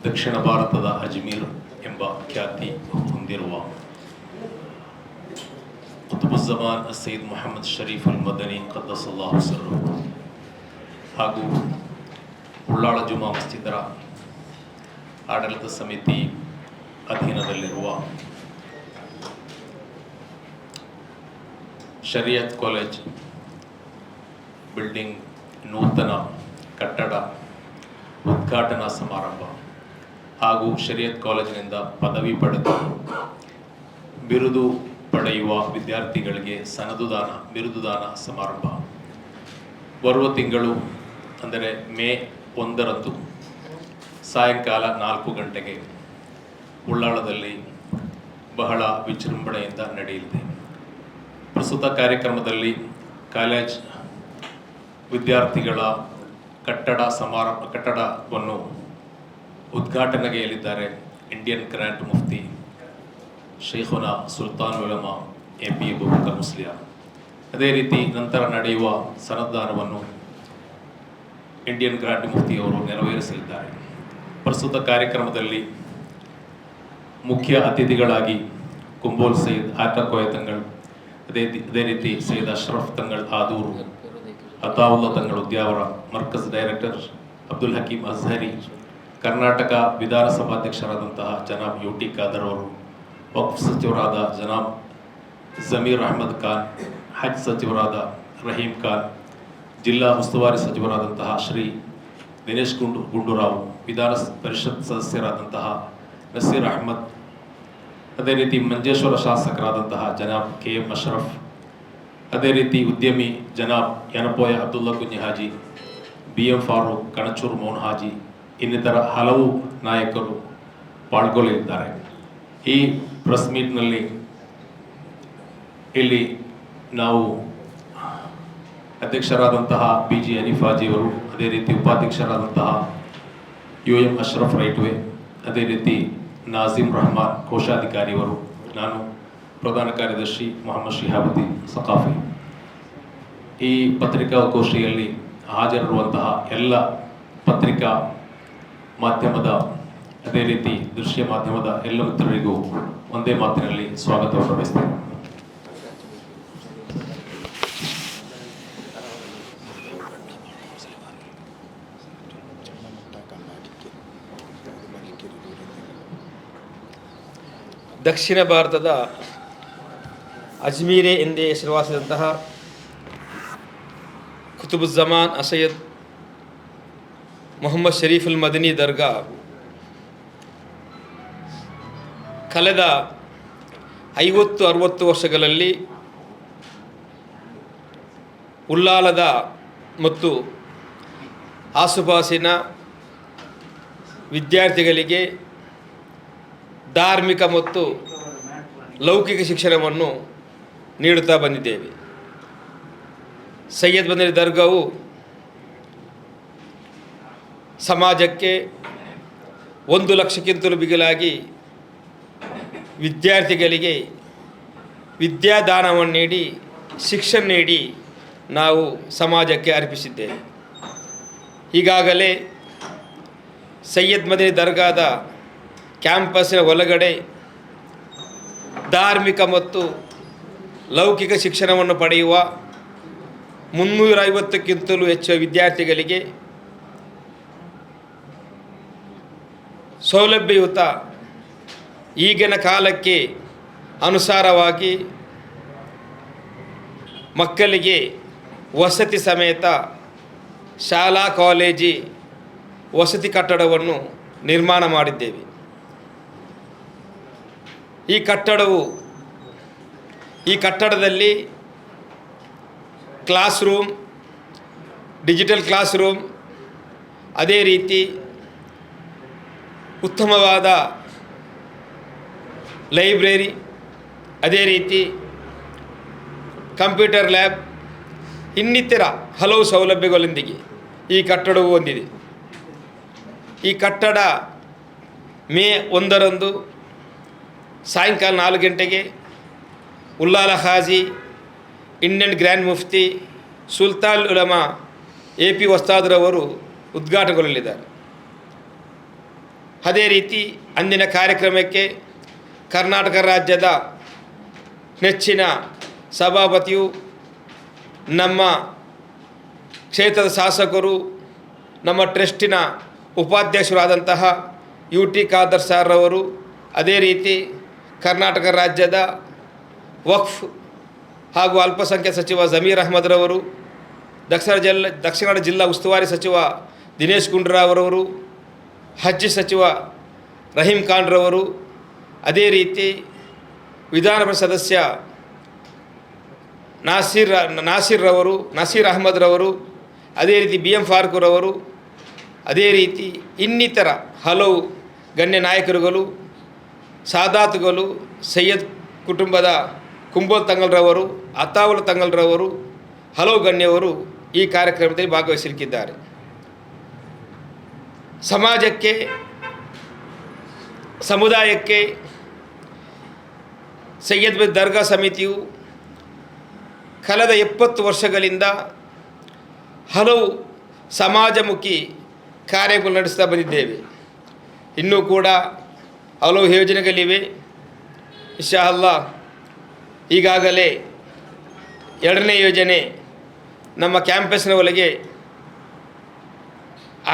ದಕ್ಷಿಣ ಭಾರತದ ಅಜ್ಮೀರ್ ಎಂಬ ಖ್ಯಾತಿ ಹೊಂದಿರುವ ಕುತುಬುಜ್ಜಮಾನ್ ಸೈಯದ್ ಮೊಹಮ್ಮದ್ ಶರೀಫ್ ಅಲ್ ಮದನಿ ಖದ್ದಸಲ್ಲಾಹು ಸಿರ್ರಹು ಹಾಗೂ ಉಳ್ಳಾಳ ಜುಮಾ ಮಸ್ಜಿದರ ಆಡಳಿತ ಸಮಿತಿ ಅಧೀನದಲ್ಲಿರುವ ಶರಿಯತ್ ಕಾಲೇಜ್ ಬಿಲ್ಡಿಂಗ್ ನೂತನ ಕಟ್ಟಡ ಉದ್ಘಾಟನಾ ಸಮಾರಂಭ ಹಾಗೂ ಶರಿಯತ್ ಕಾಲೇಜಿನಿಂದ ಪದವಿ ಪಡೆದು ಬಿರುದು ಪಡೆಯುವ ವಿದ್ಯಾರ್ಥಿಗಳಿಗೆ ಬಿರುದುದಾನ ಸಮಾರಂಭ ಬರುವ ತಿಂಗಳು ಅಂದರೆ ಮೇ 1ರಂದು ಸಾಯಂಕಾಲ 4 ಗಂಟೆಗೆ ಉಳ್ಳಾಳದಲ್ಲಿ ಬಹಳ ವಿಜೃಂಭಣೆಯಿಂದ ನಡೆಯಲಿದೆ. ಪ್ರಸ್ತುತ ಕಾರ್ಯಕ್ರಮದಲ್ಲಿ ಕಾಲೇಜ್ ವಿದ್ಯಾರ್ಥಿಗಳ ಕಟ್ಟಡವನ್ನು ಉದ್ಘಾಟನೆಗೆಯಲಿದ್ದಾರೆ ಇಂಡಿಯನ್ ಗ್ರ್ಯಾಂಡ್ ಮುಫ್ತಿ ಶೇಖುನಾ ಸುಲ್ತಾನ್ ಉಲಮಾ MP ಅಬೂಬಕರ್ ಮುಸ್ಲಿಯಾರ್. ಅದೇ ರೀತಿ ನಂತರ ನಡೆಯುವ ಸನದ್ದಾನವನ್ನು ಇಂಡಿಯನ್ ಗ್ರ್ಯಾಂಡ್ ಮುಫ್ತಿಯವರು ನೆರವೇರಿಸಲಿದ್ದಾರೆ. ಪ್ರಸ್ತುತ ಕಾರ್ಯಕ್ರಮದಲ್ಲಿ ಮುಖ್ಯ ಅತಿಥಿಗಳಾಗಿ ಕುಂಬೋಲ್ ಸೈಯದ್ ಆಟಕೋಯ ತಂಗಳ್, ಅದೇ ರೀತಿ ಸೈಯದ್ ಅಶ್ರಫ್ ತಂಗಳ್ ಆದೂರು, ಅತಾವುಲ್ಲಾ ತಂಗಳ್ ಉದ್ಯಾವರ, ಮರ್ಕಜ್ ಡೈರೆಕ್ಟರ್ ಅಬ್ದುಲ್ ಹಕೀಮ್ ಅಜ್ಹರಿ, ಕರ್ನಾಟಕ ವಿಧಾನಸಭಾಧ್ಯಕ್ಷರಾದಂತಹ ಜನಾಬ್ UT ಖಾದರ್ ಅವರು, ವಕ್ಫ್ ಸಚಿವರಾದ ಜನಾಬ್ ಜಮೀರ್ ಅಹಮದ್ ಖಾನ್, ಹಜ್ ಸಚಿವರಾದ ರಹೀಂ ಖಾನ್, ಜಿಲ್ಲಾ ಉಸ್ತುವಾರಿ ಸಚಿವರಾದಂತಹ ಶ್ರೀ ದಿನೇಶ್ ಗುಂಡೂರಾವ್, ವಿಧಾನ ಪರಿಷತ್ ಸದಸ್ಯರಾದಂತಹ ನಸೀರ್ ಅಹಮದ್, ಅದೇ ರೀತಿ ಮಂಜೇಶ್ವರ ಶಾಸಕರಾದಂತಹ ಜನಾಬ್ KM ಅಶ್ರಫ್, ಅದೇ ರೀತಿ ಉದ್ಯಮಿ ಜನಾಬ್ ಯನಪೋಯ ಅಬ್ದುಲ್ಲಾ ಕುಂಜಿ ಹಾಜಿ, BM ಫಾರೂಕ್, ಕಣಚೂರು ಮೋಹನ್ ಹಾಜಿ ಇನ್ನಿತರ ಹಲವು ನಾಯಕರು ಪಾಲ್ಗೊಳ್ಳಲಿದ್ದಾರೆ. ಈ ಪ್ರೆಸ್ ಮೀಟ್ನಲ್ಲಿ ಇಲ್ಲಿ ನಾವು ಅಧ್ಯಕ್ಷರಾದಂತಹ BG ಹನೀಫ್ ಹಾಜಿಯವರು, ಅದೇ ರೀತಿ ಉಪಾಧ್ಯಕ್ಷರಾದಂತಹ UM ಅಶ್ರಫ್ ರೈಟ್ವೇ, ಅದೇ ರೀತಿ ನಾಜಿಮ್ ರಹಮಾನ್ ಕೋಶಾಧಿಕಾರಿಯವರು, ನಾನು ಪ್ರಧಾನ ಕಾರ್ಯದರ್ಶಿ ಮೊಹಮ್ಮದ್ ಶಿಹಾಬುದ್ದೀನ್ ಸಕಾಫಿ. ಈ ಪತ್ರಿಕಾಗೋಷ್ಠಿಯಲ್ಲಿ ಹಾಜರಿರುವಂತಹ ಎಲ್ಲ ಪತ್ರಿಕಾ ಮಾಧ್ಯಮದ ಅದೇ ರೀತಿ ದೃಶ್ಯ ಮಾಧ್ಯಮದ ಎಲ್ಲ ಮಿತ್ರರಿಗೂ ಒಂದೇ ಮಾತಿನಲ್ಲಿ ಸ್ವಾಗತವನ್ನು ಬಯಸ್ತೇನೆ. ದಕ್ಷಿಣ ಭಾರತದ ಅಜ್ಮೀರೆ ಎಂದೇ ಹೆಸರುವಾಸಿದಂತಹ ಕುತುಬುಜ್ಜಮಾನ್ ಸೈಯದ್ ಮೊಹಮ್ಮದ್ ಶರೀಫ್ ಅಲ್ ಮದನಿ ದರ್ಗಾ ಕಳೆದ 50-60 ವರ್ಷಗಳಲ್ಲಿ ಉಳ್ಳಾಲದ ಮತ್ತು ಆಸುಪಾಸಿನ ವಿದ್ಯಾರ್ಥಿಗಳಿಗೆ ಧಾರ್ಮಿಕ ಮತ್ತು ಲೌಕಿಕ ಶಿಕ್ಷಣವನ್ನು ನೀಡುತ್ತಾ ಬಂದಿದ್ದೇವೆ. ಸೈಯದ್ ಮದನಿ ದರ್ಗಾವು ಸಮಾಜಕ್ಕೆ 1 ಲಕ್ಷಕ್ಕಿಂತಲೂ ಬಿಗಿಲಾಗಿ ವಿದ್ಯಾರ್ಥಿಗಳಿಗೆ ವಿದ್ಯಾದಾನವನ್ನು ನೀಡಿ ಶಿಕ್ಷಣ ನೀಡಿ ನಾವು ಸಮಾಜಕ್ಕೆ ಅರ್ಪಿಸಿದ್ದೇವೆ. ಈಗಾಗಲೇ ಸೈಯದ್ ಮದನಿ ದರ್ಗಾದ ಕ್ಯಾಂಪಸ್ಸಿನ ಒಳಗಡೆ ಧಾರ್ಮಿಕ ಮತ್ತು ಲೌಕಿಕ ಶಿಕ್ಷಣವನ್ನು ಪಡೆಯುವ 350ಕ್ಕಿಂತಲೂ ಹೆಚ್ಚು ವಿದ್ಯಾರ್ಥಿಗಳಿಗೆ ಸೌಲಭ್ಯಯುತ ಈಗಿನ ಕಾಲಕ್ಕೆ ಅನುಸಾರವಾಗಿ ಮಕ್ಕಳಿಗೆ ವಸತಿ ಸಮೇತ ಶಾಲಾ ಕಾಲೇಜಿ ವಸತಿ ಕಟ್ಟಡವನ್ನು ನಿರ್ಮಾಣ ಮಾಡಿದ್ದೇವೆ. ಈ ಕಟ್ಟಡದಲ್ಲಿ class room, digital class room, ಅದೇ ರೀತಿ ಉತ್ತಮವಾದ ಲೈಬ್ರರಿ, ಅದೇ ರೀತಿ ಕಂಪ್ಯೂಟರ್ ಲ್ಯಾಬ್ ಇನ್ನಿತರ ಹಲವು ಸೌಲಭ್ಯಗಳೊಂದಿಗೆ ಈ ಕಟ್ಟಡವು ಹೊಂದಿದೆ. ಈ ಕಟ್ಟಡ ಮೇ 1ರಂದು ಸಾಯಂಕಾಲ 4 ಗಂಟೆಗೆ ಉಳ್ಳಾಲ ಹಾಜಿ ಇಂಡಿಯನ್ ಗ್ರ್ಯಾಂಡ್ ಮುಫ್ತಿ ಸುಲ್ತಾನ್ ಉಲಮಾ AP ವಸ್ತಾದ್ರವರು ಉದ್ಘಾಟನೆಗೊಳ್ಳಲಿದ್ದಾರೆ. ಅದೇ ರೀತಿ ಅಂದಿನ ಕಾರ್ಯಕ್ರಮಕ್ಕೆ ಕರ್ನಾಟಕ ರಾಜ್ಯದ ನೆಚ್ಚಿನ ಸಭಾಪತಿಯು ನಮ್ಮ ಕ್ಷೇತ್ರದ ಶಾಸಕರು ನಮ್ಮ ಟ್ರಸ್ಟಿನ ಉಪಾಧ್ಯಕ್ಷರಾದಂತಹ UT ಖಾದರ್ ಸಾರ್ರವರು, ಅದೇ ರೀತಿ ಕರ್ನಾಟಕ ರಾಜ್ಯದ ವಕ್ಫ್ ಹಾಗೂ ಅಲ್ಪಸಂಖ್ಯಾತ ಸಚಿವ ಜಮೀರ್ ಅಹ್ಮದ್ರವರು, ದಕ್ಷಿಣ ಕನ್ನಡ ಜಿಲ್ಲಾ ಉಸ್ತುವಾರಿ ಸಚಿವ ದಿನೇಶ್ ಗುಂಡೂರಾವ್ರವರು, ಹಜ್ ಸಚಿವ ರಹೀಂ ಖಾನ್ರವರು, ಅದೇ ರೀತಿ ವಿಧಾನ ಪರಿಷತ್ ಸದಸ್ಯ ನಸೀರ್ ಅಹ್ಮದ್ರವರು, ಅದೇ ರೀತಿ BM ಫಾರೂಕ್ರವರು, ಅದೇ ರೀತಿ ಇನ್ನಿತರ ಹಲವು ಗಣ್ಯ ನಾಯಕರುಗಳು, ಸಾದಾತುಗಳು, ಸೈಯದ್ ಕುಟುಂಬದ ಕುಂಬೋಲ್ ತಂಗಲ್ರವರು, ಅತಾವುಲ್ ತಂಗಲ್ರವರು, ಹಲವು ಗಣ್ಯವರು ಈ ಕಾರ್ಯಕ್ರಮದಲ್ಲಿ ಭಾಗವಹಿಸಲಿಕ್ಕಿದ್ದಾರೆ. ಸಮಾಜಕ್ಕೆ, ಸಮುದಾಯಕ್ಕೆ ಸೈಯದ್ ಬಿನ್ ದರ್ಗಾ ಸಮಿತಿಯು ಕಳೆದ 70 ವರ್ಷಗಳಿಂದ ಹಲವು ಸಮಾಜಮುಖಿ ಕಾರ್ಯಗಳು ನಡೆಸ್ತಾ ಬಂದಿದ್ದೇವೆ. ಇನ್ನೂ ಕೂಡ ಹಲವು ಯೋಜನೆಗಳಿವೆ. ಇನ್ಶಾ ಅಲ್ಲಾಹ್ ಈಗಾಗಲೇ 2ನೇ ಯೋಜನೆ ನಮ್ಮ ಕ್ಯಾಂಪಸ್ನ ಒಳಗೆ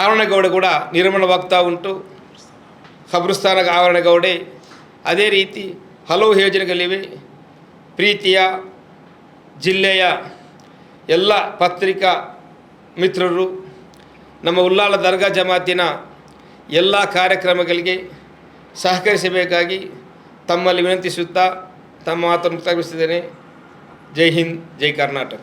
ಆವರಣಗೋಡೆ ಕೂಡ ನಿರ್ಮಾಣವಾಗ್ತಾ ಉಂಟು. ಖಬ್ರಸ್ತಾನ ಆವರಣಗೋಡೆ, ಅದೇ ರೀತಿ ಹಲವು ಯೋಜನೆಗಳಿವೆ. ಪ್ರೀತಿಯ ಜಿಲ್ಲೆಯ ಎಲ್ಲ ಪತ್ರಿಕಾ ಮಿತ್ರರು ನಮ್ಮ ಉಲ್ಲಾಲ ದರ್ಗಾ ಜಮಾತಿನ ಎಲ್ಲ ಕಾರ್ಯಕ್ರಮಗಳಿಗೆ ಸಹಕರಿಸಬೇಕಾಗಿ ತಮ್ಮಲ್ಲಿ ವಿನಂತಿಸುತ್ತಾ ತಮ್ಮ ಮಾತನ್ನು ಮುಕ್ತಾಯಗೊಳಿಸಿದ್ದೇನೆ. ಜೈ ಹಿಂದ್, ಜೈ ಕರ್ನಾಟಕ.